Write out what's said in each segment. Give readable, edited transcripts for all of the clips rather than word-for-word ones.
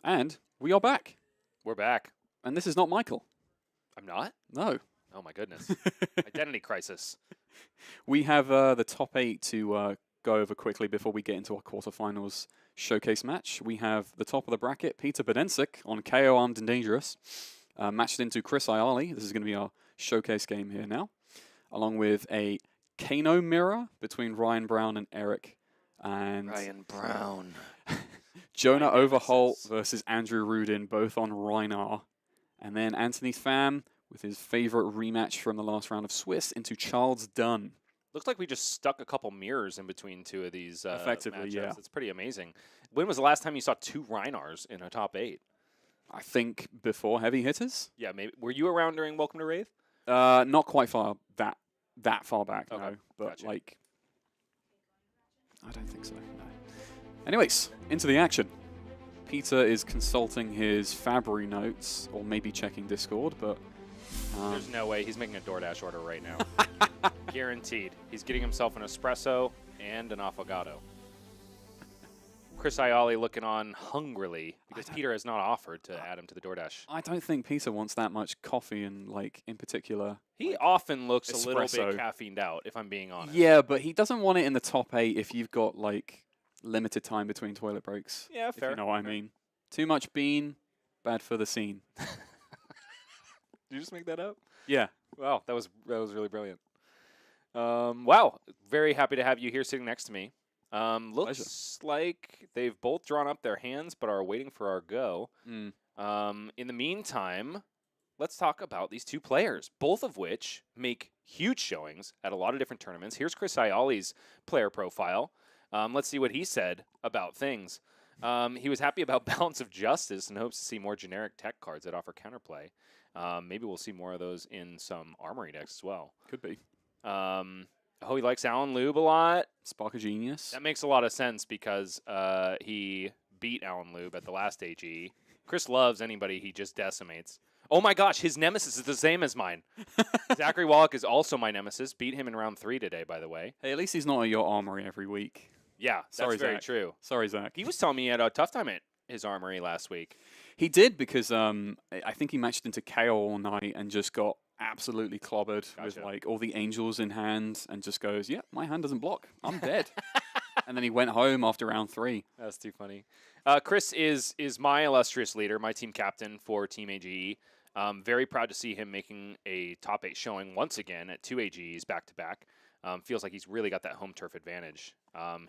And we are back. We're back. And this is not Michael. I'm not? No. Oh, my goodness. Identity crisis. We have the top 8 to go over quickly before we get into our quarterfinals showcase match. We have the top of the bracket, Peter Buddensiek on Kayo, Armed and Dangerous, matched into Chris Iaali. This is going to be our showcase game here now, along with a Kano mirror between Ryan Brown and Eric. And Ryan Brown. Jonah My Overholt nemesis. versus Andrew Rudin, both on Reinar. And then Anthony Pham with his favorite rematch from the last round of Swiss into Charles Dunn. Looks like we just stuck a couple mirrors in between two of these Effectively, matchups. yeah. It's pretty amazing. When was the last time you saw 2 Reinars in a top 8? I think before heavy hitters. Yeah, maybe. Were you around during Welcome to Wraith? Not quite that far back, Okay, no. But gotcha. like, I don't think so. No. Anyways, into the action. Peter is consulting his Fabry notes, or maybe checking Discord, but There's no way. He's making a DoorDash order right now. Guaranteed. He's getting himself an espresso and an affogato. Chris Iaali looking on hungrily because Peter has not offered to add him to the DoorDash. I don't think Peter wants that much coffee and, like, in particular. He often looks a little espresso. bit caffeined out, if I'm being honest. Yeah, but he doesn't want it in the top 8 if you've got, like, limited time between toilet breaks. Yeah, If fair. you know what I fair. mean. Too much bean, bad for the scene. Did you just make that up? Yeah. Wow, that was really brilliant. Wow, very happy to have you here sitting next to me. Looks like they've both drawn up their hands but are waiting for our go. Mm. In the meantime, let's talk about these 2 players, both of which make huge showings at a lot of different tournaments. Here's Chris Iaali's player profile. Let's see what he said about things. He was happy about Balance of Justice and hopes to see more generic tech cards that offer counterplay. Maybe we'll see more of those in some Armory decks as well. Could be. He likes Alan Lube a lot. Spark of Genius. That makes a lot of sense because he beat Alan Lube at the last AG. Chris loves anybody he just decimates. Oh my gosh, his nemesis is the same as mine. Zachary Wallach is also my nemesis. Beat him in round 3 today, by the way. Hey, at least he's not at your armory every week. Yeah, Sorry, that's very Zach. true. Sorry, Zach. He was telling me he had a tough time at his armory last week. He did because I think he matched into Kayo all night and just got absolutely clobbered with Gotcha. like all the angels in hand and just goes, yeah, my hand doesn't block. I'm dead. And then he went home after round 3. That's too funny. Chris is my illustrious leader, my team captain for Team AGE. Very proud to see him making a top 8 showing once again at 2 AGEs back-to-back. Feels like he's really got that home turf advantage.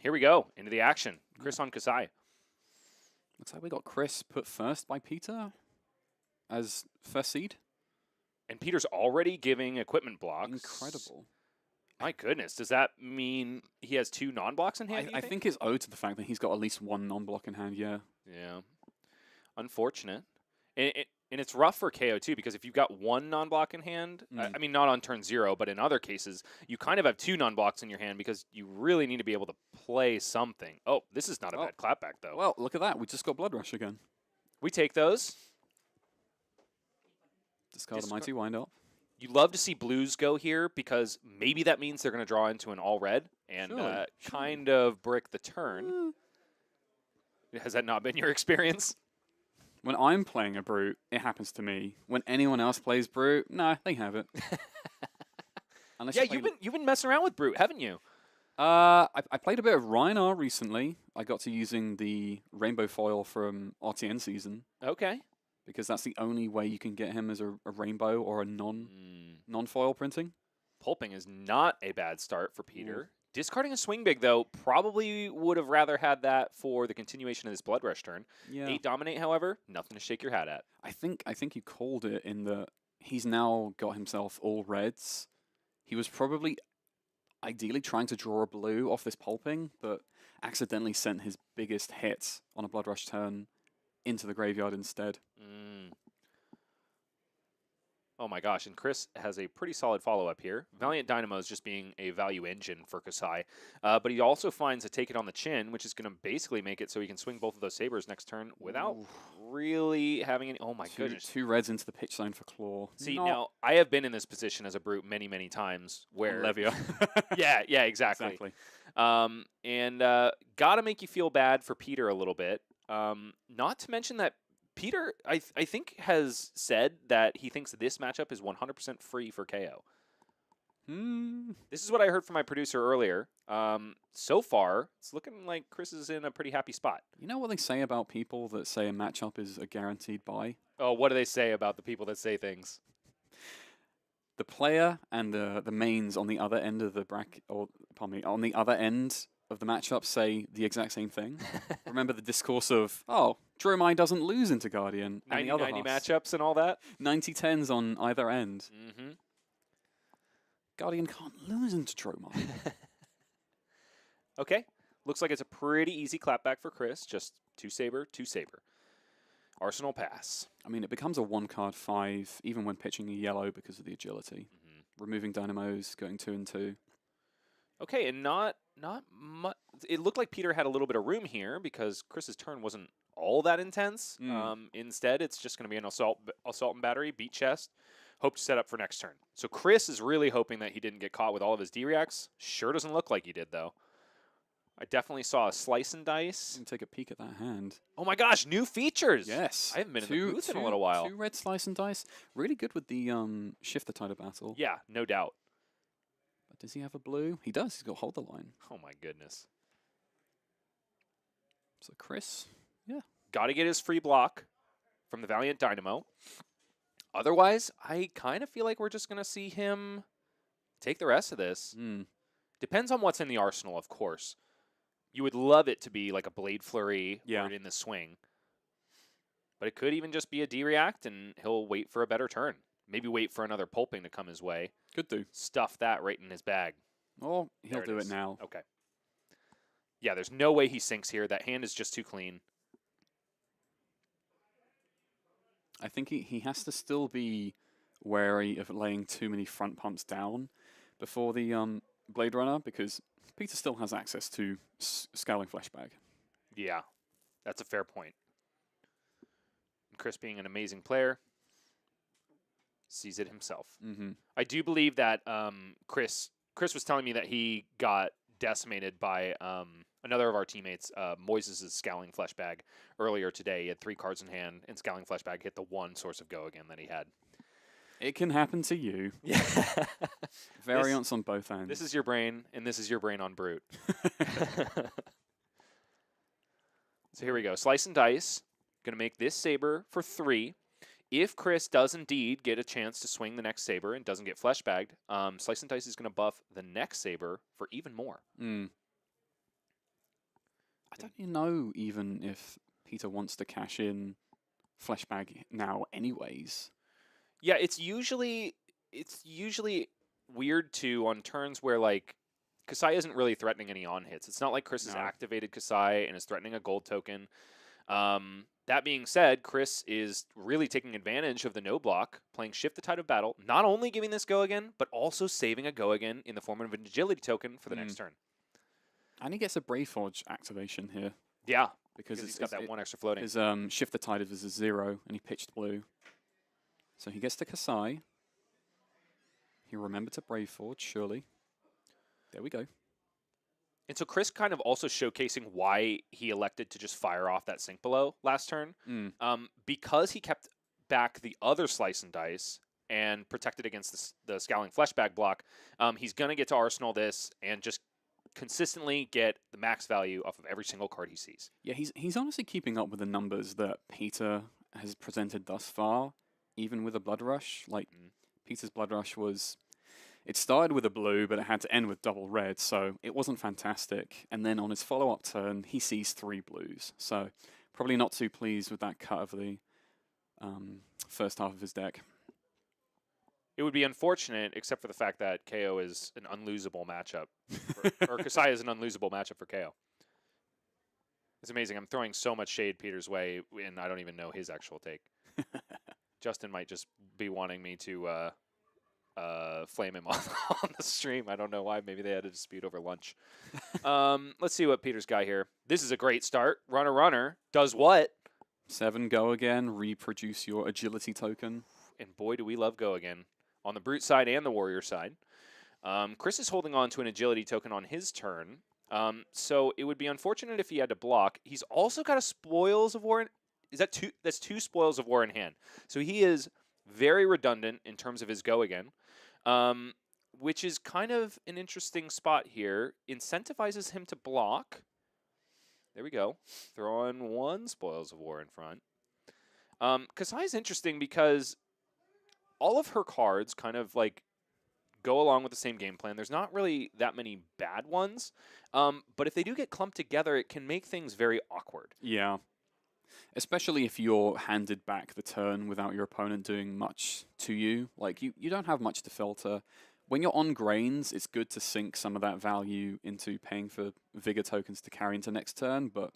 Here we go, into the action. Chris on Kassai. Looks like we got Chris put first by Peter as first seed. And Peter's already giving equipment blocks. Incredible. My goodness, does that mean he has 2 non-blocks in hand? I think it's owed to the fact that he's got at least 1 non-block in hand, yeah. Yeah. Unfortunate. And it's rough for KO too, because if you've got 1 non-block in hand, I mean, not on turn 0, but in other cases, you kind of have 2 non-blocks in your hand because you really need to be able to play something. Oh, this is not a bad clapback, though. Well, look at that. We just got Blood Rush again. We take those. Discard a Mighty Wind Up. You love to see blues go here because maybe that means they're going to draw into an all-red and Sure. kind of brick the turn. Has that not been your experience? When I'm playing a Brute, it happens to me. When anyone else plays Brute, no, they have it. Unless Yeah, you play you've been messing around with Brute, haven't you? I played a bit of Reinar recently. I got to using the Rainbow Foil from RTN season Okay. because that's the only way you can get him as a rainbow or a non-foil printing. Pulping is not a bad start for Peter. Discarding a swing big, though, probably would have rather had that for the continuation of this Blood Rush turn. Yeah. 8 Dominate, however, nothing to shake your hat at. I think you called it in that he's now got himself all reds. He was probably ideally trying to draw a blue off this pulping, but accidentally sent his biggest hit on a Blood Rush turn into the graveyard instead. Oh my gosh, and Chris has a pretty solid follow-up here. Valiant Dynamo is just being a value engine for Kassai, but he also finds a Take It on the Chin, which is going to basically make it so he can swing both of those sabers next turn without really having any... Oh my goodness. 2 reds into the pitch zone for Claw. See, now, I have been in this position as a Brute many, many times where... Levia. yeah, exactly. And got to make you feel bad for Peter a little bit. Not to mention that Peter, I think, has said that he thinks this matchup is 100% free for KO. This is what I heard from my producer earlier. So far, it's looking like Chris is in a pretty happy spot. You know what they say about people that say a matchup is a guaranteed buy? Oh, what do they say about the people that say things? The player and the mains on the other end of the bracket, or pardon me, on the other end of the matchup say the exact same thing. Remember the discourse of, oh, Dromai doesn't lose into Guardian. 90-90 matchups and all that? 90-10s on either end. Mm-hmm. Guardian can't lose into Dromai. Okay. Looks like it's a pretty easy clapback for Chris. Just 2 Saber, 2 Saber. Arsenal pass. I mean, it becomes a 1-card 5, even when pitching a yellow because of the agility. Removing Dynamos, going 2 and 2. Okay, and not much. It looked like Peter had a little bit of room here because Chris's turn wasn't all that intense. Instead, it's just going to be an assault and battery, beat chest, hope to set up for next turn. So Chris is really hoping that he didn't get caught with all of his D-reacts. Sure doesn't look like he did, though. I definitely saw a slice and dice. Take a peek at that hand. Oh my gosh, new features! Yes. I haven't been in the booth in a little while. 2 red slice and dice. Really good with the shift the tide of battle. Yeah, no doubt. But does he have a blue? He does. He's got hold the line. Oh my goodness. So Chris, yeah. Got to get his free block from the Valiant Dynamo. Otherwise, I kind of feel like we're just going to see him take the rest of this. Depends on what's in the arsenal, of course. You would love it to be like a Blade Flurry or in the swing. But it could even just be a D-react, and he'll wait for a better turn. Maybe wait for another pulping to come his way. Could do. Stuff that right in his bag. Oh, he'll do it now. Okay. Yeah, there's no way he sinks here. That hand is just too clean. I think he has to still be wary of laying too many front pumps down before the Blade Runner, because Peter still has access to Scowling Fleshbag. Yeah, that's a fair point. And Chris, being an amazing player, sees it himself. I do believe that Chris was telling me that he got decimated by another of our teammates, Moises' Scowling Fleshbag, earlier today. He had 3 cards in hand, and Scowling Fleshbag hit the 1 source of go again that he had. It can happen to you. Yeah. Variants on both ends. This is your brain, and this is your brain on Brute. So here we go. Slice and dice. Going to make this Saber for 3. If Chris does indeed get a chance to swing the next Saber and doesn't get fleshbagged, Slice and Dice is going to buff the next Saber for even more. I don't even know even if Peter wants to cash in fleshbag now anyways. Yeah, it's usually weird too on turns where like Kassai isn't really threatening any on hits. It's not like Chris has activated Kassai and is threatening a gold token. That being said, Chris is really taking advantage of the no block, playing Shift the Tide of Battle, not only giving this go again, but also saving a go again in the form of an agility token for the next turn. And he gets a Brave Forge activation here. Yeah, because he's got that 1 extra floating. His Shift the Tide is a 0, and he pitched blue. So he gets to Kassai. He remembered to Brave Forge, surely. There we go. And so Chris kind of also showcasing why he elected to just fire off that sink below last turn. Because he kept back the other Slice and Dice and protected against the Scowling Fleshbag block, he's going to get to Arsenal this and just consistently get the max value off of every single card he sees. Yeah, he's honestly keeping up with the numbers that Peter has presented thus far, even with a Blood Rush. Like, Peter's Blood Rush was... It started with a blue, but it had to end with double red, so it wasn't fantastic. And then on his follow-up turn, he sees 3 blues. So probably not too pleased with that cut of the first half of his deck. It would be unfortunate, except for the fact that Kayo is an unlosable matchup. Or Kassai is an unlosable matchup for Kayo. It's amazing. I'm throwing so much shade Peter's way, and I don't even know his actual take. Justin might just be wanting me to... flame him on the stream. I don't know why. Maybe they had a dispute over lunch. Let's see what Peter's got here. This is a great start. Runner does what? 7 go again. Reproduce your agility token. And boy, do we love go again on the Brute side and the Warrior side. Chris is holding on to an agility token on his turn. So it would be unfortunate if he had to block. He's also got a Spoils of War is that two? That's 2 spoils of war in hand. So he is very redundant in terms of his go again, which is kind of an interesting spot here. Incentivizes him to block. There we go. Throw on 1 spoils of war in front. Kassai is interesting because all of her cards kind of like go along with the same game plan. There's not really that many bad ones, but if they do get clumped together, it can make things very awkward. Yeah. Especially if you're handed back the turn without your opponent doing much to you. Like, you don't have much to filter. When you're on grains, it's good to sink some of that value into paying for Vigor tokens to carry into next turn, but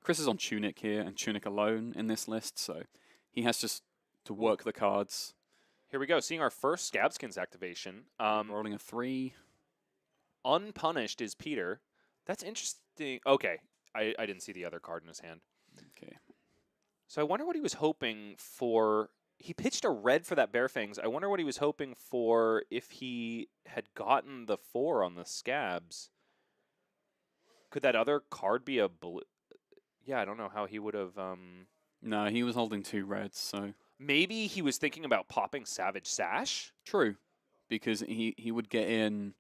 Chris is on Tunic here, and Tunic alone in this list, so he has just to work the cards. Here we go, seeing our first Scabskins activation. Rolling a 3. Unpunished is Peter. That's interesting. Okay, I didn't see the other card in his hand. Okay. So I wonder what he was hoping for. He pitched a red for that Bear Fangs. I wonder what he was hoping for if he had gotten the 4 on the Scabs. Could that other card be a blue? Yeah, I don't know how he would have... No, he was holding 2 reds, so... Maybe he was thinking about popping Savage Sash? True, because he would get in...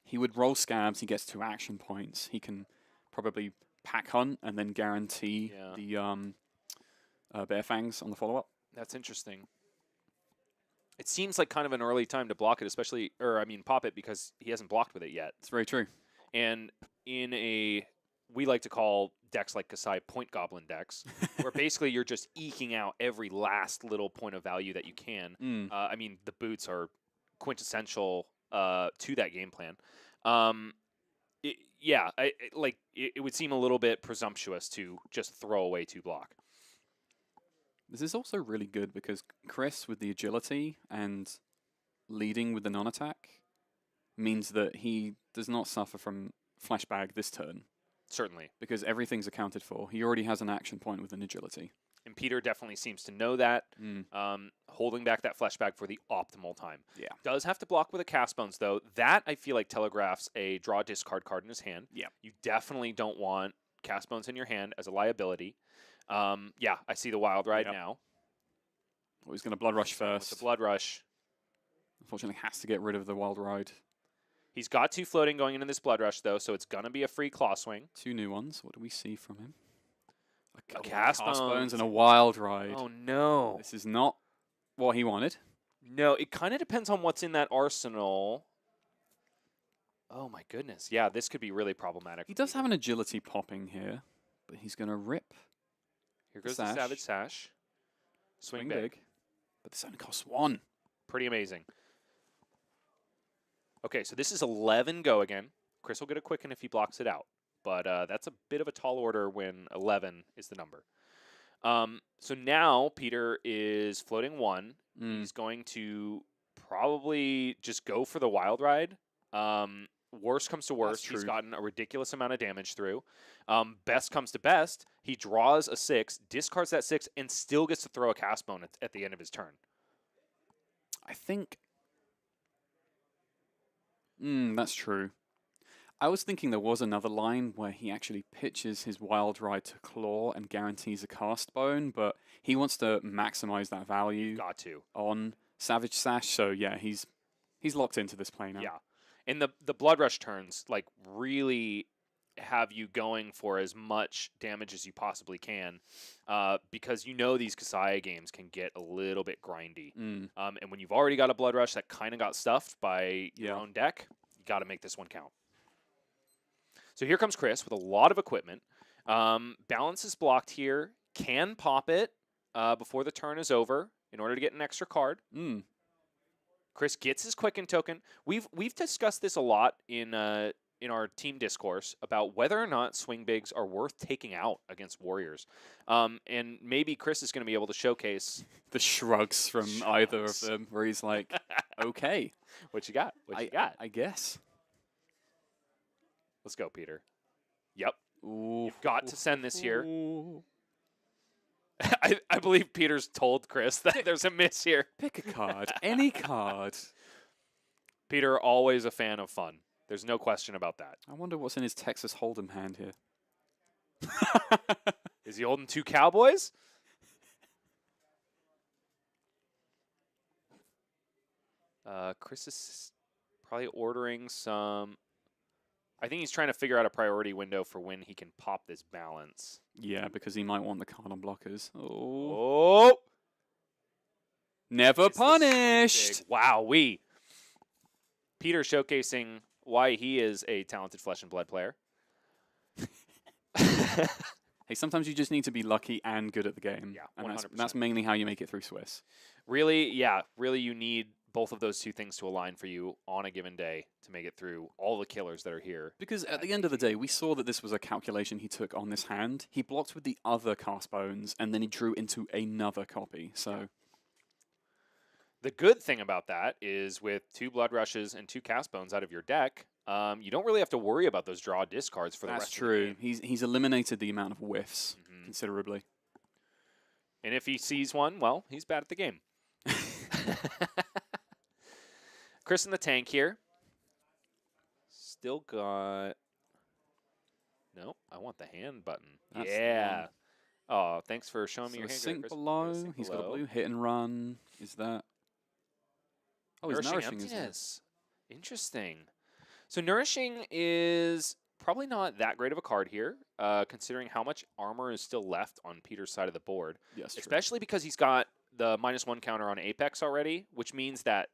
He would roll Scabs, he gets 2 action points. He can probably pack hunt and then guarantee the Bear Fangs on the follow-up. That's interesting. It seems like kind of an early time to block it, especially, or I mean pop it, because he hasn't blocked with it yet. It's very true. And in a, we like to call decks like Kassai point goblin decks, where basically you're just eking out every last little point of value that you can. I mean, the boots are quintessential to that game plan. It would seem a little bit presumptuous to just throw away 2 block. This is also really good because Chris, with the agility and leading with the non-attack, means that he does not suffer from flashbag this turn. Certainly. Because everything's accounted for. He already has an action point with an agility. And Peter definitely seems to know that, holding back that flashback for the optimal time. Yeah. Does have to block with a Cast Bones, though. That, I feel like, telegraphs a draw discard card in his hand. Yeah. You definitely don't want Cast Bones in your hand as a liability. Yeah, I see the Wild Ride now. Oh, he's going to Blood Rush first. With the Blood Rush. Unfortunately, has to get rid of the Wild Ride. He's got 2 floating going into this Blood Rush, though, so it's going to be a free Claw Swing. 2 new ones. What do we see from him? A Cast Bones and a Wild Ride. Oh, no. This is not what he wanted. No, it kind of depends on what's in that arsenal. Oh, my goodness. Yeah, this could be really problematic. He does have an agility popping here, but he's going to rip. Here goes the Savage Sash. Swing big. But this only costs 1. Pretty amazing. Okay, so this is 11 go again. Chris will get a quicken if he blocks it out. But that's a bit of a tall order when 11 is the number. So now Peter is floating 1. He's going to probably just go for the Wild Ride. Worst comes to worst, he's gotten a ridiculous amount of damage through. Best comes to best, he draws a 6, discards that 6, and still gets to throw a Cast Bone at the end of his turn. I think... that's true. I was thinking there was another line where he actually pitches his Wild Ride to Claw and guarantees a Cast Bone, but he wants to maximize that value on Savage Sash, so yeah, he's locked into this play now. Yeah. And the Blood Rush turns like really have you going for as much damage as you possibly can, because you know these Kassai games can get a little bit grindy. And when you've already got a Blood Rush that kind of got stuffed by your own deck, you got to make this one count. So here comes Chris with a lot of equipment. Balance is blocked here. Can pop it before the turn is over in order to get an extra card. Chris gets his Quicken token. We've discussed this a lot in our team discourse about whether or not swing bigs are worth taking out against Warriors. And maybe Chris is going to be able to showcase the shrugs from either of them, where he's like, okay. What you got? What you got? I guess. Let's go, Peter. Yep. Ooh. You've got to send this here. I believe Peter's told Chris that there's a miss here. Pick a card. Any card. Peter, always a fan of fun. There's no question about that. I wonder what's in his Texas Hold'em hand here. Is he holding 2 cowboys? Chris is probably ordering some. I think he's trying to figure out a priority window for when he can pop this balance. Yeah, because he might want the card on blockers. Oh. Oh! Never It's the swing punished. dig. Wow-wee. Peter showcasing why he is a talented flesh and blood player. Hey, sometimes you just need to be lucky and good at the game. Yeah, and 100%. that's mainly how you make it through Swiss. Really, you need both of those two things to align for you on a given day to make it through all the killers that are here. Because at the end of the day, we saw that this was a calculation he took on this hand. He blocked with the other cast bones, and then he drew into another copy. So the good thing about that is with 2 blood rushes and 2 cast bones out of your deck, you don't really have to worry about those draw discards for the that's rest true. of the game. He's eliminated the amount of whiffs considerably. And if he sees one, well, he's bad at the game. Chris in the tank here. Still got... No, I want the hand button. That's the yeah. one. Oh, thanks for showing me So your a hand. sink Chris. below. Sink He's got a below. blue hit and run. Is that? Oh, he's nourishing, isn't it? emptiness. Interesting. So nourishing is probably not that great of a card here, considering how much armor is still left on Peter's side of the board. Yes, true. Especially because he's got the -1 counter on Apex already, which means that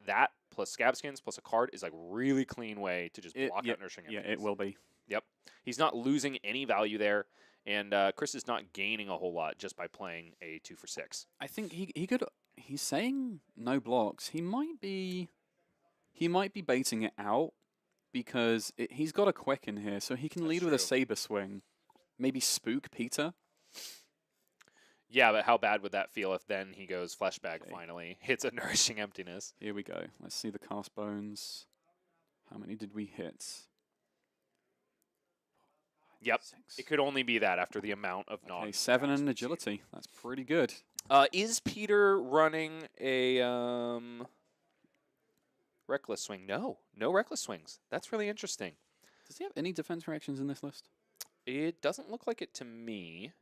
plus Scab skins plus a card is like really clean way to just block out nourishing Yeah, emptiness. it will be. Yep. He's not losing any value there, and Chris is not gaining a whole lot just by playing a 2 for 6. I think he could. He's saying no blocks. He might be baiting it out because he's got a quick in here, so he can That's lead with a true. saber swing. Maybe spook Peter. Yeah, but how bad would that feel if then he goes flashback finally, hits a nourishing emptiness? Here we go. Let's see the cast bones. How many did we hit? Yep. 6. It could only be that after the amount of non. Okay, 7 and agility. That's pretty good. Is Peter running a reckless swing? No reckless swings. That's really interesting. Does he have any defense reactions in this list? It doesn't look like it to me.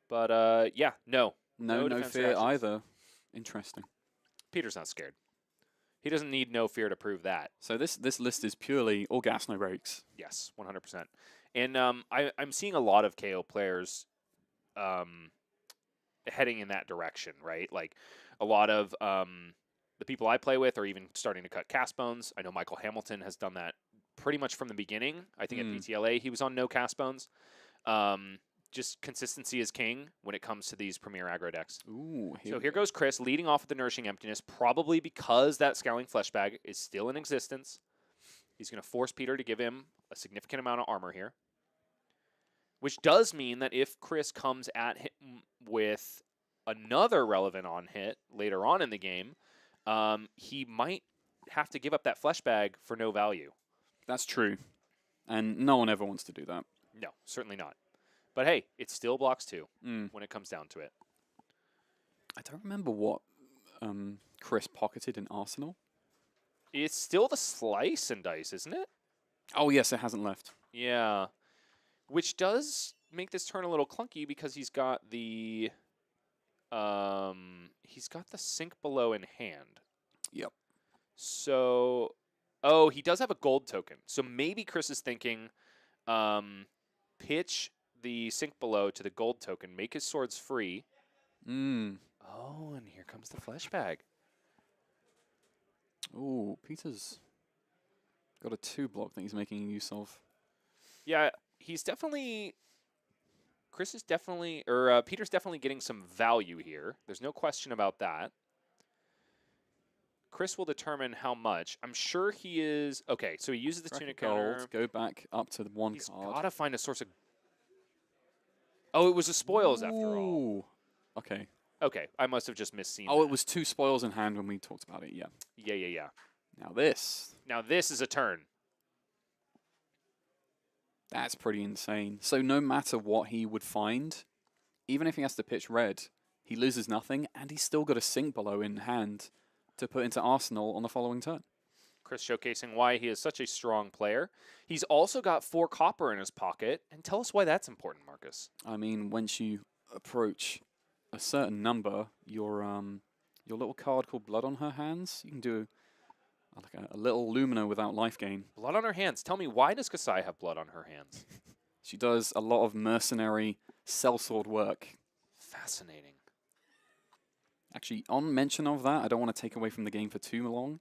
But yeah, no. No defense fear reactions. either. Interesting. Peter's not scared. He doesn't need no fear to prove that. So this list is purely all gas, no brakes. Yes, 100%. And I'm seeing a lot of KO players heading in that direction, right? Like a lot of the people I play with are even starting to cut cast bones. I know Michael Hamilton has done that pretty much from the beginning. I think at PTLA he was on no cast bones. Just consistency is king when it comes to these premier aggro decks. Ooh. So here goes Chris leading off with the Nourishing Emptiness, probably because that Scowling Flesh Bag is still in existence. He's going to force Peter to give him a significant amount of armor here, which does mean that if Chris comes at him with another relevant on hit later on in the game, he might have to give up that Flesh Bag for no value. That's true. And no one ever wants to do that. No, certainly not. But hey, it still blocks 2 when it comes down to it. I don't remember what Chris pocketed in Arsenal. It's still the Slice and Dice, isn't it? Oh, yes, it hasn't left. Yeah. Which does make this turn a little clunky because he's got the sink below in hand. Yep. So, oh, he does have a gold token. So maybe Chris is thinking pitch the sink below to the gold token, make his swords free. Oh, and here comes the Flesh Bag. Ooh, Peter's got a 2-block that he's making use of. Yeah, he's definitely... Peter's definitely getting some value here. There's no question about that. Chris will determine how much. I'm sure he is... Okay, so he uses the tunic counter. Gold, go back up to the 1 He's card. got to find a source of... Oh, it was the spoils after all. Ooh. Okay. Okay, I must have just misseen Oh, that. it was 2 spoils in hand when we talked about it, yeah. Yeah. Now this. Now this is a turn. That's pretty insane. So no matter what he would find, even if he has to pitch red, he loses nothing, and he's still got a sink below in hand to put into Arsenal on the following turn. Chris showcasing why he is such a strong player. He's also got 4 copper in his pocket. And tell us why that's important, Marcus. I mean, once you approach a certain number, your little card called Blood on Her Hands, you can do like a little Lumina without life gain. Blood on her hands. Tell me, why does Kassai have blood on her hands? She does a lot of mercenary sellsword work. Fascinating. Actually, on mention of that, I don't want to take away from the game for too long,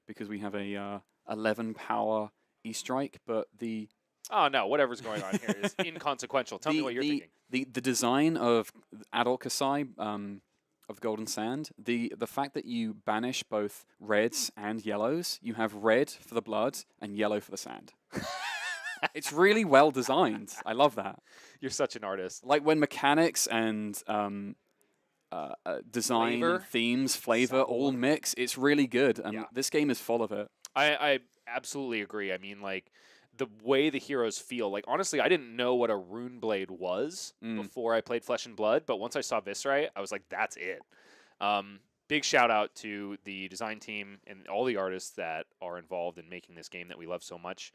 because we have a 11 power E-Strike, but the... Oh, no, whatever's going on here is inconsequential. Tell me what you're thinking. The design of adult Kassai, of Golden Sand, the fact that you banish both reds and yellows, you have red for the blood and yellow for the sand. It's really well designed. I love that. You're such an artist. Like when mechanics and design, Flavor. and themes, flavor all mix, it's really good. And Yeah. this game is full of it. I absolutely agree. I mean, like, the way the heroes feel. Like, honestly, I didn't know what a rune blade was before I played Flesh and Blood, but once I saw Viscerai, I was like, that's it. Big shout out to the design team and all the artists that are involved in making this game that we love so much.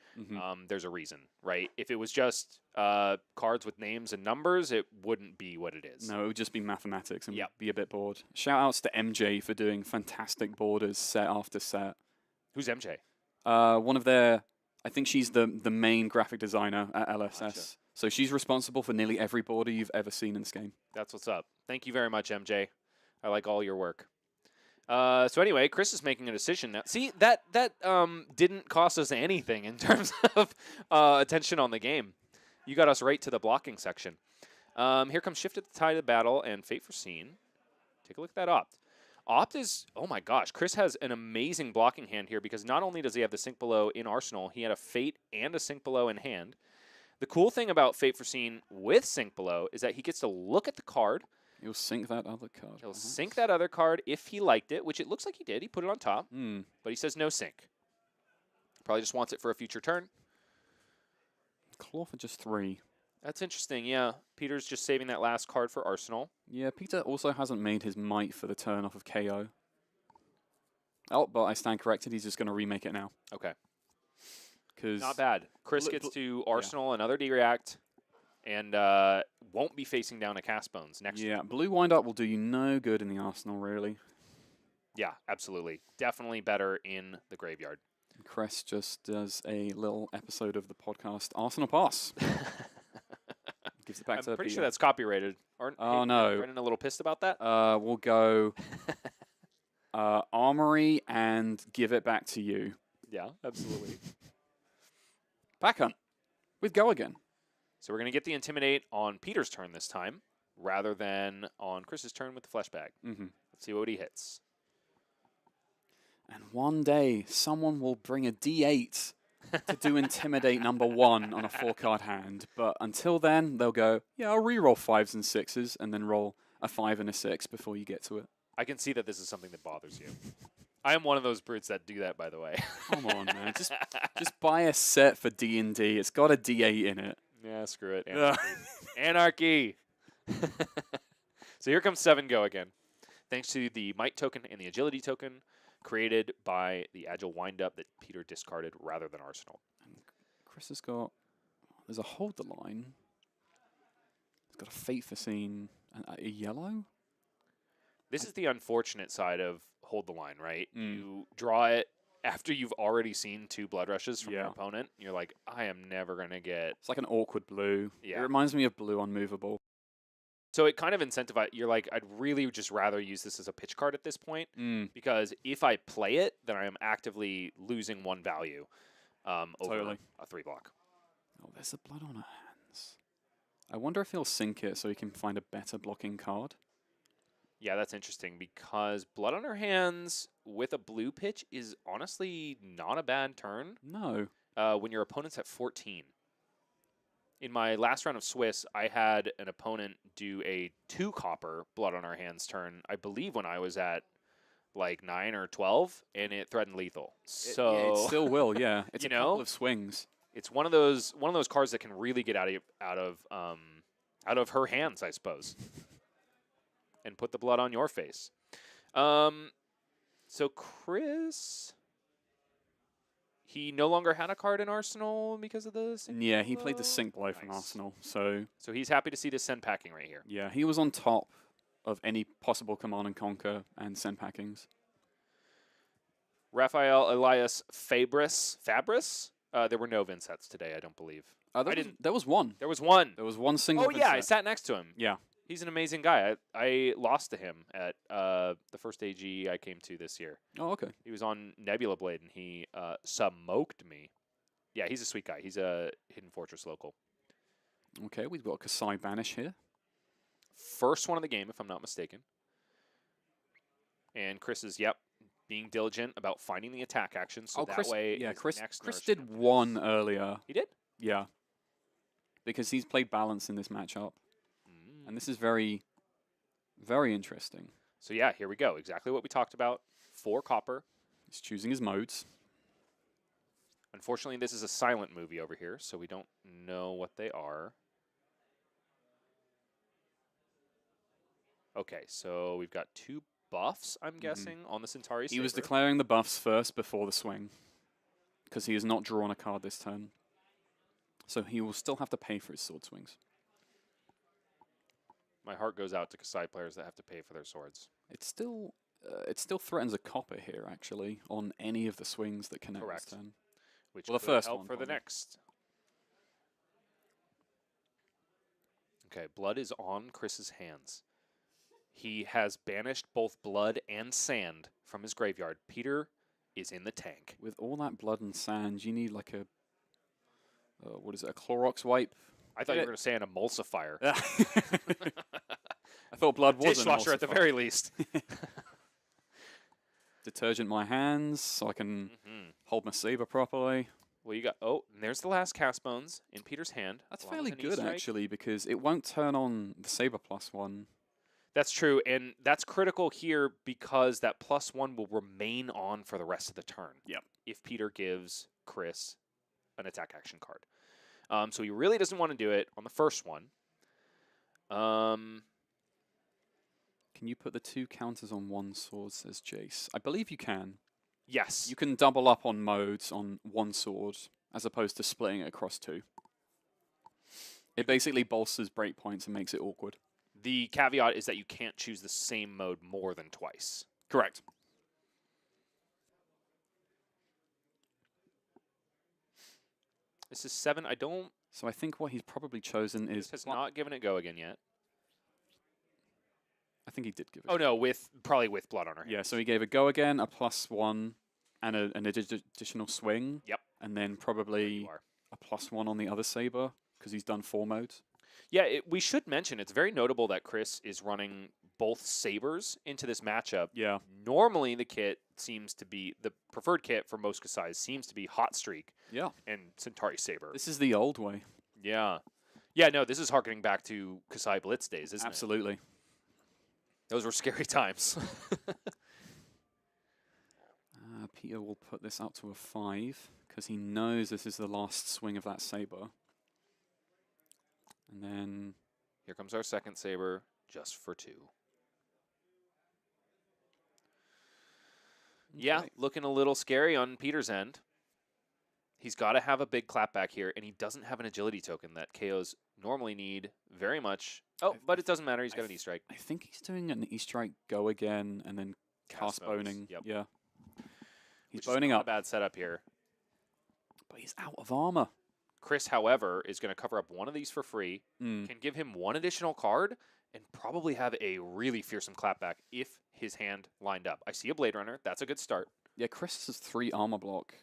There's a reason, right? If it was just cards with names and numbers, it wouldn't be what it is. No, it would just be mathematics and Yep. be a bit bored. Shout outs to MJ for doing fantastic borders set after set. Who's MJ? One of their, I think she's the main graphic designer at LSS. Gotcha. So she's responsible for nearly every border you've ever seen in this game. That's what's up. Thank you very much, MJ. I like all your work. So anyway, Chris is making a decision now. See, that didn't cost us anything in terms of attention on the game. You got us right to the blocking section. Here comes Shift at the Tide of Battle and Fate Foreseen. Take a look at that Opt. Opt is, oh my gosh, Chris has an amazing blocking hand here because not only does he have the Sink Below in Arsenal, he had a Fate and a Sink Below in hand. The cool thing about Fate Foreseen with Sink Below is that he gets to look at the card. He'll sink that other card. He'll sink that other card if he liked it, which it looks like he did. He put it on top, Hmm. but he says no sink. Probably just wants it for a future turn. Claw for just 3. That's interesting, yeah. Peter's just saving that last card for Arsenal. Yeah, Peter also hasn't made his might for the turn off of Kayo. Oh, but I stand corrected. He's just going to remake it now. Okay. Cause Not bad. Chris Bl- gets bl- to Arsenal another D-React and won't be facing down a Cast Bones next Yeah, blue wind-up will do you no good in the Arsenal, really. Yeah, absolutely. Definitely better in the graveyard. Cress just does a little episode of the podcast Arsenal Pass. Gives it back to I'm pretty Peter. sure that's copyrighted. Aren't Oh, no. Brennan a little pissed about that? We'll go Armory and give it back to you. Yeah, absolutely. Pack hunt with Go again. So we're going to get the Intimidate on Peter's turn this time, rather than on Chris's turn with the Flesh Bag. Mm-hmm. Let's see what he hits. And one day, someone will bring a D8 to do Intimidate number 1 on a 4-card hand. But until then, they'll go, yeah, I'll re-roll 5s and 6s, and then roll a 5 and a 6 before you get to it. I can see that this is something that bothers you. I am one of those brutes that do that, by the way. Come on, man. Just buy a set for D&D. It's got a D8 in it. Yeah, screw it. Anarchy. So here comes 7 Go again. Thanks to the Might token and the Agility token created by the Agile Windup that Peter discarded rather than Arsenal. And Chris has got... There's a Hold the Line. He's got a Fate Foreseen. A yellow? This is the unfortunate side of Hold the Line, right? You draw it after you've already seen 2 Blood Rushes from your opponent. You're like, I am never going to get... It's like an awkward blue. Yeah. It reminds me of blue unmovable. So it kind of incentivizes... You're like, I'd really just rather use this as a pitch card at this point. Because if I play it, then I am actively losing 1 value over a 3 block. Oh, there's a Blood on her hands. I wonder if he'll sink it so he can find a better blocking card. Yeah, that's interesting because Blood on Her Hands with a blue pitch is honestly not a bad turn. No. When your opponent's at 14. In my last round of Swiss, I had an opponent do a 2 copper Blood on Her Hands turn, I believe when I was at like 9 or 12, and it threatened lethal. So It still will, yeah. It's You a couple know? of swings. it's one of those cards that can really get out of her hands, I suppose. And put the blood on your face. So Chris He no longer had a card in Arsenal because of the sync Yeah, he played the blow? sync blow from Nice. Arsenal. So, So he's happy to see this send packing right here. yeah, he was on top of any possible Command and Conquer and send packings. Rafael Elias Fabris. There were no Vinsets today, I don't believe. There was one. There was one. There was one single. Oh, yeah, I Vincent. sat next to him. Yeah. He's an amazing guy. I lost to him at the first AG I came to this year. Oh, okay. He was on Nebula Blade, and he smoked me. Yeah, he's a sweet guy. He's a Hidden Fortress local. Okay, we've got Kassai Banish here. First one of the game, if I'm not mistaken. And Chris is, being diligent about finding the attack action, so that Chris, way... yeah, his Chris next did nourishment one is- earlier. He did? Yeah. Because he's played balance in this matchup. And this is very, very interesting. So yeah, here we go. Exactly what we talked about. 4 copper. He's choosing his modes. Unfortunately, this is a silent movie over here, so we don't know what they are. Okay, so we've got 2 buffs, I'm guessing, on the Centauri He was Saber. declaring the buffs first before the swing. Because he has not drawn a card this turn. So he will still have to pay for his sword swings. My heart goes out to Kassai players that have to pay for their swords. It still threatens a copper here, actually, on any of the swings that connect Correct. this turn. Which Well, the could first help one, for the probably. next. Okay, blood is on Chris's hands. He has banished both blood and sand from his graveyard. Peter is in the tank. With all that blood and sand, you need like a what is it? A Clorox wipe? I thought you were going to say an emulsifier. I thought blood was an Dishwasher at the emulsifier. very least. Detergent my hands so I can hold my saber properly. Well, you got... Oh, and there's the last cast bones in Peter's hand. That's along fairly with an good, E-strike. actually, because it won't turn on the saber +1. That's true, and that's critical here because that +1 will remain on for the rest of the turn. Yep. If Peter gives Chris an attack action card. So he really doesn't want to do it on the first one. Can you put the 2 counters on 1 sword, says Jace? I believe you can. Yes. You can double up on modes on 1 sword, as opposed to splitting it across 2. It basically bolsters breakpoints and makes it awkward. The caveat is that you can't choose the same mode more than twice. Correct. This is 7. I don't... So I think what he's probably chosen is... Has not given it go again yet. I think he did give it. Oh, no, probably with blood on her hand. Yeah, so he gave a go again, a +1, and an additional swing. Yep. And then There probably you are. a +1 on the other saber, because he's done 4 modes. Yeah, we should mention, it's very notable that Chris is running both sabers into this matchup. Yeah. Normally, the kit seems to be, the preferred kit for most Kassais seems to be Hot Streak Yeah. and Centauri Saber. This is the old way. Yeah. Yeah, no, this is harkening back to Kassai Blitz days, isn't it? Absolutely. Those were scary times. Peter will put this up to a 5, because he knows this is the last swing of that saber. And then... Here comes our second saber, just for 2. Yeah, Okay. looking a little scary on Peter's end. He's got to have a big clapback here, and he doesn't have an agility token that KOs normally need very much. Oh, but it doesn't matter. He's got an E-strike. I think he's doing an E-strike go again, and then cast modes, boning. yep. Yeah. He's Which is boning not a up, bad setup here. but he's out of armor. Chris, however, is going to cover up one of these for free, can give him 1 additional card, and probably have a really fearsome clapback if his hand lined up. I see a Blade Runner. That's a good start. Yeah, Chris has 3 armor block.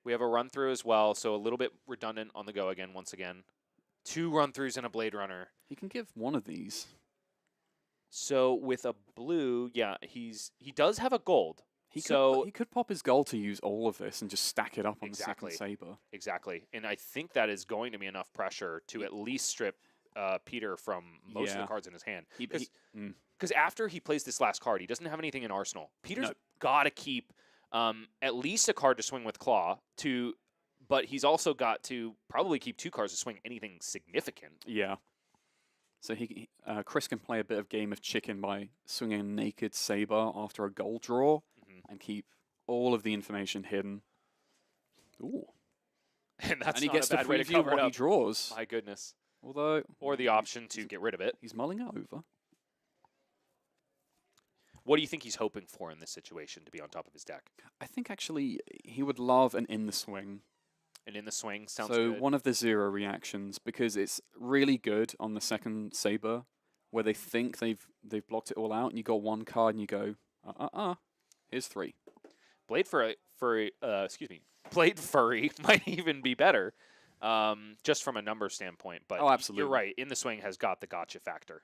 We have a run-through as well, so a little bit redundant on the go again, once again. 2 run-throughs and a Blade Runner. He can give one of these. So with a blue, yeah, he does have a gold. He So could pop his gold to use all of this and just stack it up on Exactly. the second saber. exactly, and I think that is going to be enough pressure to at least strip Peter from most of Yeah. the cards in his hand. He- Because after he plays this last card, he doesn't have anything in Arsenal. Peter's No. got to keep at least a card to swing with Claw, but he's also got to probably keep 2 cards to swing anything significant. Yeah. So Chris can play a bit of game of chicken by swinging a naked saber after a gold draw and keep all of the information hidden. Ooh. And that's And he not gets a to bad way to preview cover what it he up. draws. My goodness. Although, Or the option to get rid of it. he's mulling it over. What do you think he's hoping for in this situation to be on top of his deck? I think actually he would love an in the swing. And in the swing sounds So good. one of the 0 reactions, because it's really good on the second saber, where they think they've blocked it all out, and you got 1 card, and you go, here's 3. Blade Blade Furry might even be better, just from a number standpoint. But Oh, absolutely. You're right. In the swing has got the gotcha factor.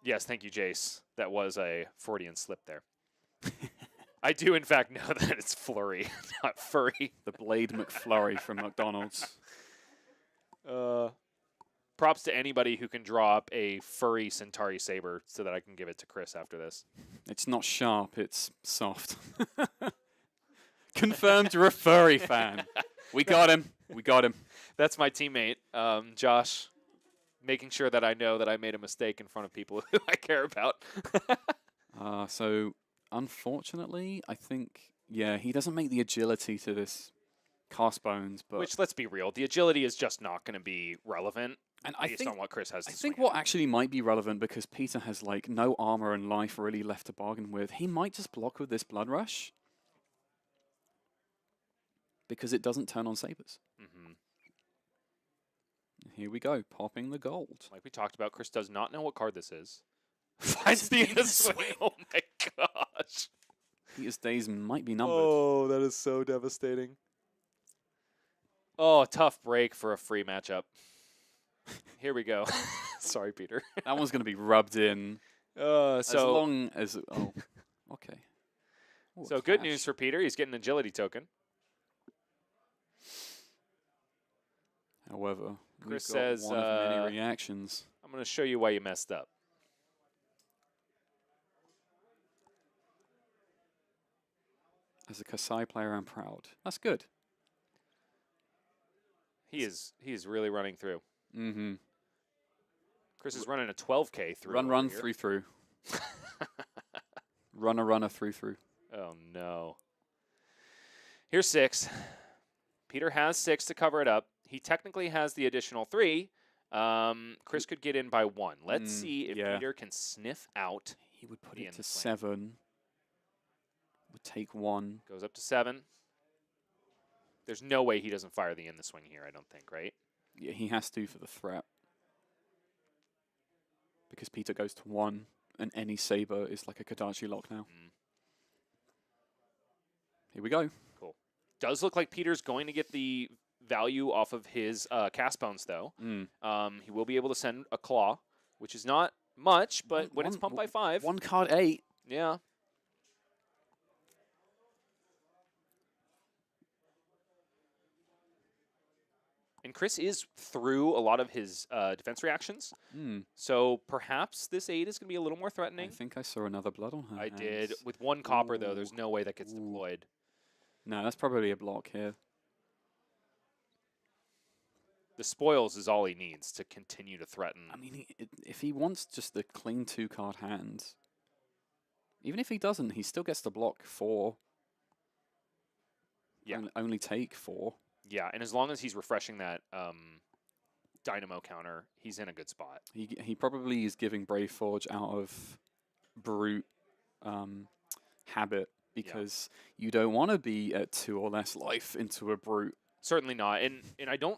Yes, thank you, Jace. That was a Freudian slip there. I do, in fact, know that it's flurry, not furry. The Blade McFlurry from McDonald's. Props to anybody who can draw up a furry Centauri saber so that I can give it to Chris after this. It's not sharp, it's soft. Confirmed you're a furry fan. We got him. We got him. That's my teammate, Josh, making sure that I know that I made a mistake in front of people who I care about. So, unfortunately, I think, yeah, he doesn't make the agility to this cast bones, but Which, let's be real, the agility is just not going to be relevant and I based think on what Chris has to I think swing what at. actually might be relevant, because Peter has like no armor and life really left to bargain with, he might just block with this Blood Rush because it doesn't turn on sabers. Mm-hmm. Here we go, popping the gold. Like we talked about, Chris does not know what card this is. Finds the end of swing. Oh my gosh. Peter's days might be numbered. Oh, that is so devastating. Oh, tough break for a free matchup. Here we go. Sorry, Peter. That one's going to be rubbed in as So long as... Oh, okay. Ooh, so good news for Peter. He's getting an agility token. However, Chris we've got says, one of many reactions. I'm going to show you why you messed up. As a Kassai player, I'm proud. That's good. He is really running through. Mm-hmm. Chris is running a 12K through. Run, over run, here. through. Runner, through. Oh, no. Here's 6. Peter has 6 to cover it up. He technically has the additional 3. Chris could get in by 1. Let's see if Peter can sniff out. He would put the it end to swing. 7. Would take 1. Goes up to 7. There's no way he doesn't fire the in the swing here, I don't think, right? Yeah, he has to for the threat. Because Peter goes to 1, and any saber is like a Kodachi lock now. Mm. Here we go. Cool. Does look like Peter's going to get the value off of his cast bones, though. He will be able to send a claw, which is not much, but when it's pumped by 5. 1 card 8. Yeah. And Chris is through a lot of his defense reactions, so perhaps this 8 is going to be a little more threatening. I think I saw another blood on her I hands. did. With 1 copper, though, there's Ooh. no way that gets Ooh. deployed. No, that's probably a block here. The spoils is all he needs to continue to threaten. I mean, if he wants just the clean 2-card hand, even if he doesn't, he still gets to block 4. Yeah. Only take 4. Yeah, and as long as he's refreshing that dynamo counter, he's in a good spot. He probably is giving Brave Forge out of brute habit, because you don't want to be at 2 or less life into a brute. Certainly not, and I don't.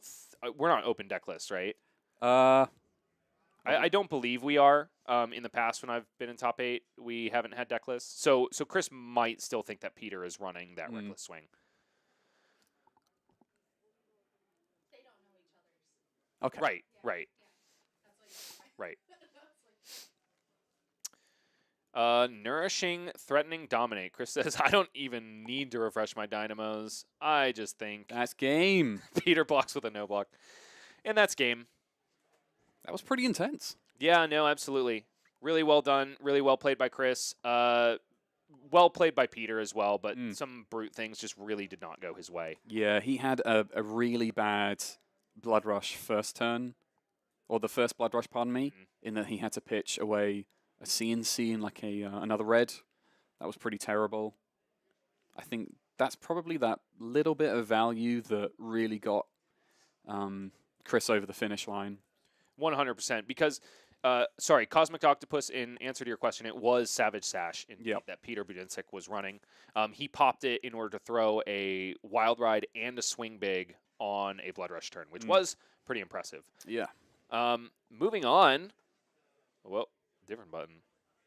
We're not open deck list, right? I I don't believe we are. In the past, when I've been in top 8, we haven't had deck lists. So Chris might still think that Peter is running that reckless swing. Okay. Right. Nourishing, threatening, dominate. Chris says, I don't even need to refresh my dynamos. I just think That's game. Peter blocks with a no block. And that's game. That was pretty intense. Yeah, no, absolutely. Really well done. Really well played by Chris. Well played by Peter as well, but some brute things just really did not go his way. Yeah, he had a really bad Blood Rush first turn, or the first Blood Rush, pardon me, in that he had to pitch away a CNC and like a another red. That was pretty terrible. I think that's probably that little bit of value that really got Chris over the finish line. 100%. Because, sorry, Cosmic Octopus, in answer to your question, it was Savage Sash that Peter Buddensiek was running. He popped it in order to throw a Wild Ride and a Swing Big on a Blood Rush turn, which was pretty impressive. Yeah. Moving on. Well, different button.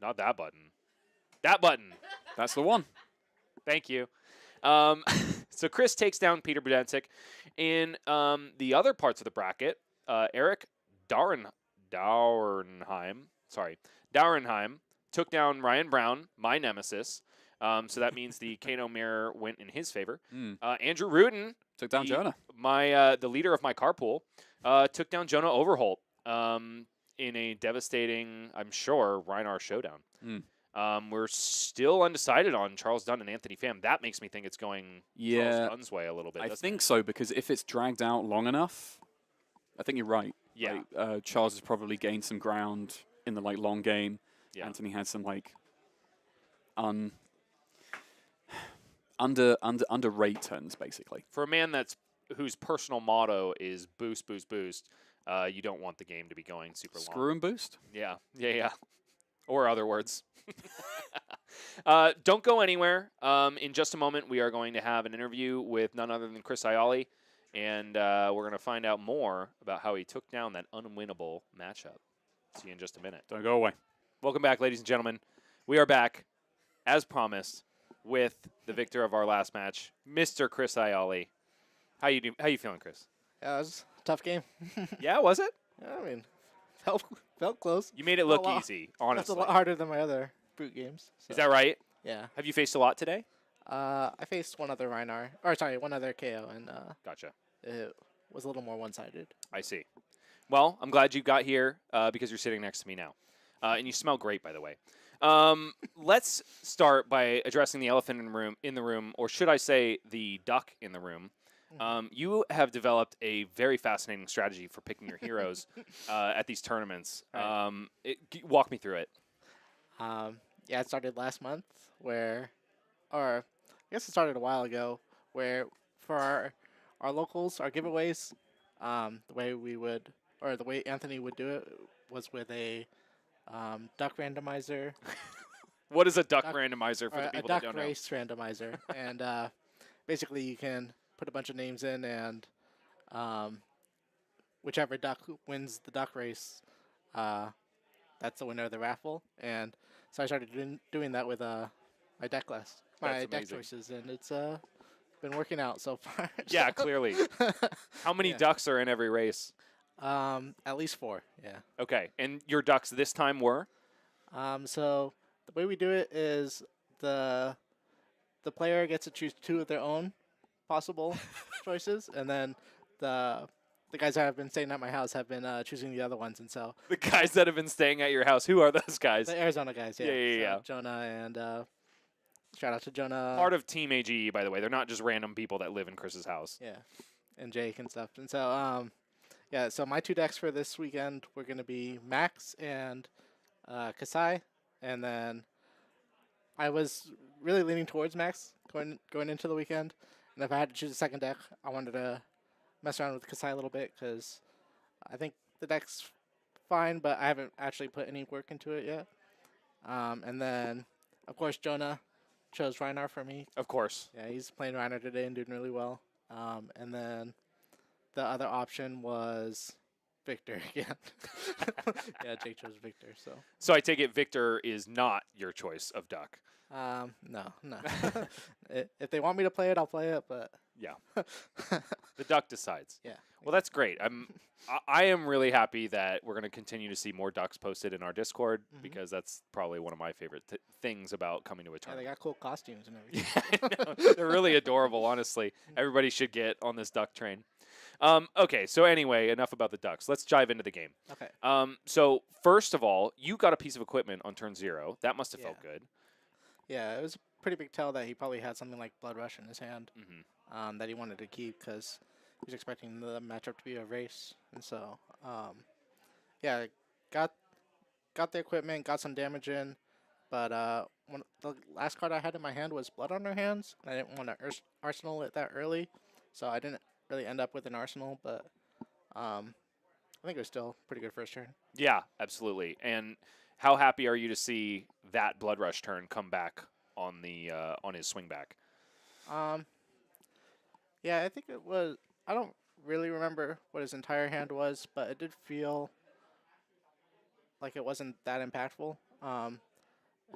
Not that button. That button. That's the one. Thank you. So Chris takes down Peter Buddensiek. In the other parts of the bracket, Eric Dauernheim took down Ryan Brown, my nemesis. So that means the Kano mirror went in his favor. Andrew Rudin took down Jonah. The leader of my carpool, took down Jonah Overholt in a devastating, I'm sure, Reinar showdown. We're still undecided on Charles Dunn and Anthony Pham. That makes me think it's going Charles Dunn's way a little bit. I think so, because if it's dragged out long enough, I think you're right. Yeah. Charles has probably gained some ground in the long game. Yeah. Anthony had some underrate turns, basically. For a man whose personal motto is boost, boost, boost, you don't want the game to be going super long. Screw and boost? Yeah. Or other words. Don't go anywhere. In just a moment, we are going to have an interview with none other than Chris Iaali, and we're going to find out more about how he took down that unwinnable matchup. See you in just a minute. Don't go away. Welcome back, ladies and gentlemen. We are back, as promised, with the victor of our last match, Mr. Chris Iaali. How you feeling, Chris? Yeah, it was a tough game. Yeah, was it? Yeah, I mean, felt close. You made it look easy, honestly. That's a lot harder than my other brute games. So. Is that right? Yeah. Have you faced a lot today? I faced one other one other KO, and Gotcha. It was a little more one-sided. I see. Well, I'm glad you got here because you're sitting next to me now. And you smell great, by the way. Let's start by addressing the elephant in the room, or should I say the duck in the room. You have developed a very fascinating strategy for picking your heroes at these tournaments. Right. Walk me through it. Yeah, it started last month or I guess it started a while ago, where for our locals, our giveaways, the way Anthony would do it was with a duck randomizer. What is a duck randomizer for the people that don't know? A duck race randomizer. And basically you can put a bunch of names in, and whichever duck wins the duck race, that's the winner of the raffle. And so I started doing that with my deck list, my deck choices, and it's been working out so far. Yeah, clearly. How many ducks are in every race? At least 4, yeah. Okay, and your ducks this time were? So the way we do it is the player gets to choose 2 of their own possible choices, and then the guys that have been staying at my house have been choosing the other ones, and so the guys that have been staying at your house, who are those guys? The Arizona guys, yeah. Yeah. So Jonah and shout out to Jonah. Part of Team AGE, by the way. They're not just random people that live in Chris's house. Yeah, and Jake and stuff, and so yeah. So my 2 decks for this weekend were going to be Max and Kassai, and then I was really leaning towards Max going into the weekend. And if I had to choose a second deck, I wanted to mess around with Kassai a little bit, because I think the deck's fine, but I haven't actually put any work into it yet. And then, of course, Jonah chose Reinar for me. Of course. Yeah, he's playing Reinar today and doing really well. And then the other option was Victor again. Yeah, Jake chose Victor. So I take it Victor is not your choice of duck. No. If they want me to play it, I'll play it, but yeah, the duck decides. Yeah. Well, that's great. I am really happy that we're going to continue to see more ducks posted in our Discord, because that's probably one of my favorite things about coming to a Yeah, tournament. they got cool costumes and everything. Yeah, I know. They're really adorable, honestly. Everybody should get on this duck train. Okay, so anyway, enough about the ducks. Let's dive into the game. Okay. So first of all, you got a piece of equipment on turn 0. That must have felt good. Yeah, it was a pretty big tell that he probably had something like Blood Rush in his hand, that he wanted to keep, because he was expecting the matchup to be a race. And so, yeah, got the equipment, got some damage in, But the last card I had in my hand was Blood on Her Hands, and I didn't want to arsenal it that early, so I didn't really end up with an arsenal. But I think it was still a pretty good first turn. Yeah, absolutely. And how happy are you to see that Blood Rush turn come back on the on his swing back? Yeah, I think it was. I don't really remember what his entire hand was, but it did feel like it wasn't that impactful.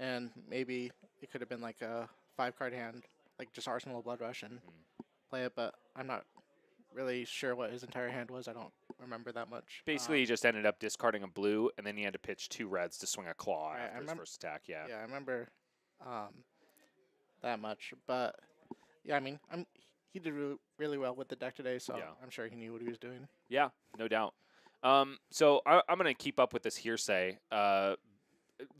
And maybe it could have been like a 5-card hand, like just Arsenal Blood Rush and play it. But I'm not really sure what his entire hand was. I don't remember that much. Basically, he just ended up discarding a blue, and then he had to pitch 2 reds to swing a claw Right, after his first attack. Yeah. Yeah, I remember that much. But yeah, I mean, he did really well with the deck today, so Yeah. I'm sure he knew what he was doing. Yeah, no doubt. So I'm going to keep up with this hearsay.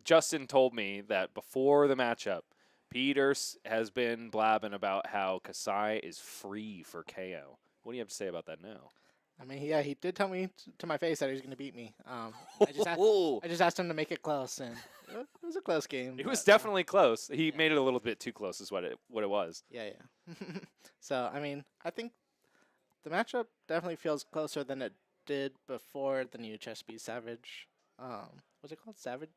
Justin told me that before the matchup, Peters has been blabbing about how Kassai is free for KO. What do you have to say about that now? I mean, yeah, he did tell me to my face that he was going to beat me. I just asked him to make it close, and it was a close game. It was but, definitely close. He made it a little bit too close, is what it was. Yeah. So, I mean, I think the matchup definitely feels closer than it did before the new Chess-B Savage. What's it called? Savage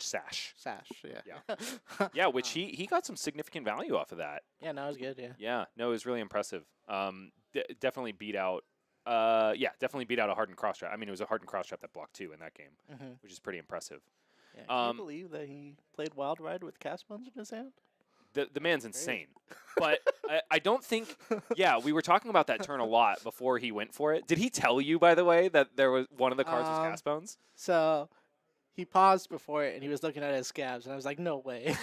Sash. Sash, yeah. Yeah. Yeah, which he got some significant value off of that. Yeah, no, it was good, yeah. Yeah, no, it was really impressive. Definitely beat out. Definitely beat out a hardened cross trap. I mean, it was a hardened cross trap that blocked 2 in that game, which is pretty impressive. Yeah, can you believe that he played Wild Ride with cast bones in his hand? The man's insane. But I don't think. Yeah, we were talking about that turn a lot before he went for it. Did he tell you, by the way, that there was one of the cards was cast bones? So he paused before it, and he was looking at his scabs, and I was like, no way.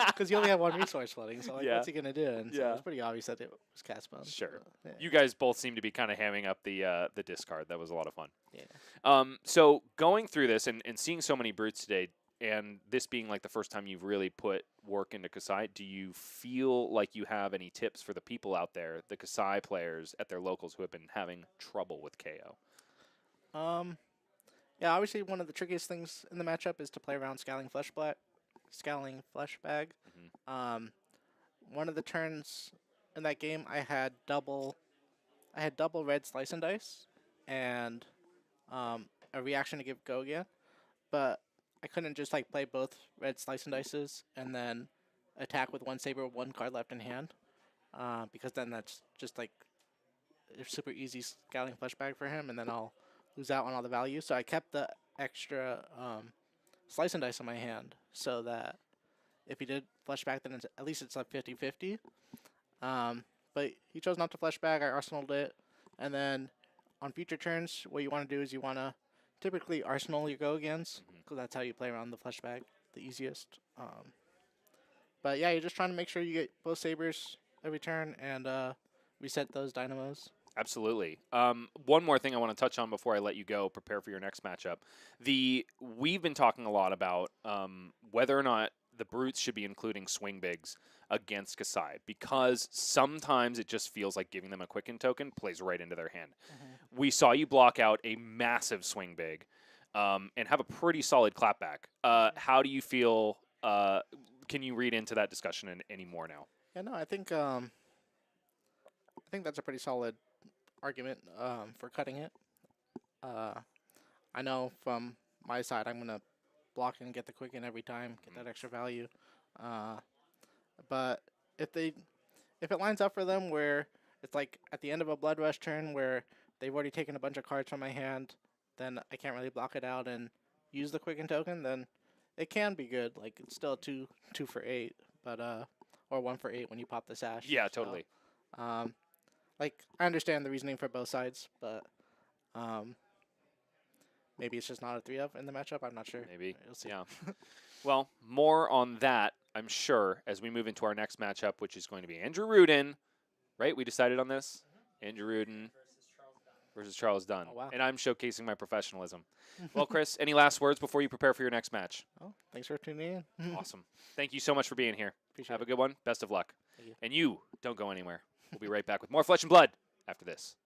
Because you only have 1 resource flooding, so like, what's he going to do? And so it was pretty obvious that it was cast bones. Sure. Yeah. You guys both seem to be kind of hamming up the discard. That was a lot of fun. Yeah. So going through this and seeing so many brutes today, and this being like the first time you've really put work into Kassai, do you feel like you have any tips for the people out there, the Kassai players at their locals who have been having trouble with KO? Yeah, obviously one of the trickiest things in the matchup is to play around Scowling Flesh Bag. One of the turns in that game, I had double red slice and dice, and a reaction to give go again, but I couldn't just like play both red slice and dices and then attack with 1 saber, 1 card left in hand, because then that's just like a super easy Scowling Flesh Bag for him, and then I'll lose out on all the value. So I kept the extra slice and dice in my hand so that if he did flesh back, then at least it's like 50-50. But he chose not to flesh back. I arsenaled it. And then on future turns, what you want to do is you want to typically arsenal your go-agains, because that's how you play around the flesh bag the easiest. But yeah, you're just trying to make sure you get both sabers every turn and reset those dynamos. Absolutely. One more thing I want to touch on before I let you go, prepare for your next matchup. We've been talking a lot about whether or not the brutes should be including swing bigs against Kassai, because sometimes it just feels like giving them a quicken token plays right into their hand. We saw you block out a massive swing big and have a pretty solid clapback. How do you feel? Can you read into that discussion any more now? Yeah, no, I think that's a pretty solid argument for cutting it. I know from my side, I'm gonna block and get the quicken every time, get that extra value. But if it lines up for them where it's like at the end of a Blood Rush turn where they've already taken a bunch of cards from my hand, then I can't really block it out and use the quicken token, then it can be good. Like it's still 2 for 8, but or 1 for 8 when you pop the sash. Yeah, totally. So, like I understand the reasoning for both sides, but maybe it's just not a 3-of in the matchup. I'm not sure. Maybe. We'll see. Yeah. Well, more on that, I'm sure, as we move into our next matchup, which is going to be Andrew Rudin. Right? We decided on this? Andrew Rudin versus Charles Dunn. Oh, wow. And I'm showcasing my professionalism. Well, Chris, any last words before you prepare for your next match? Oh, thanks for tuning in. Awesome. Thank you so much for being here. Appreciate Have it. a good one. Best of luck. Thank you. And you, don't go anywhere. We'll be right back with more Flesh and Blood after this.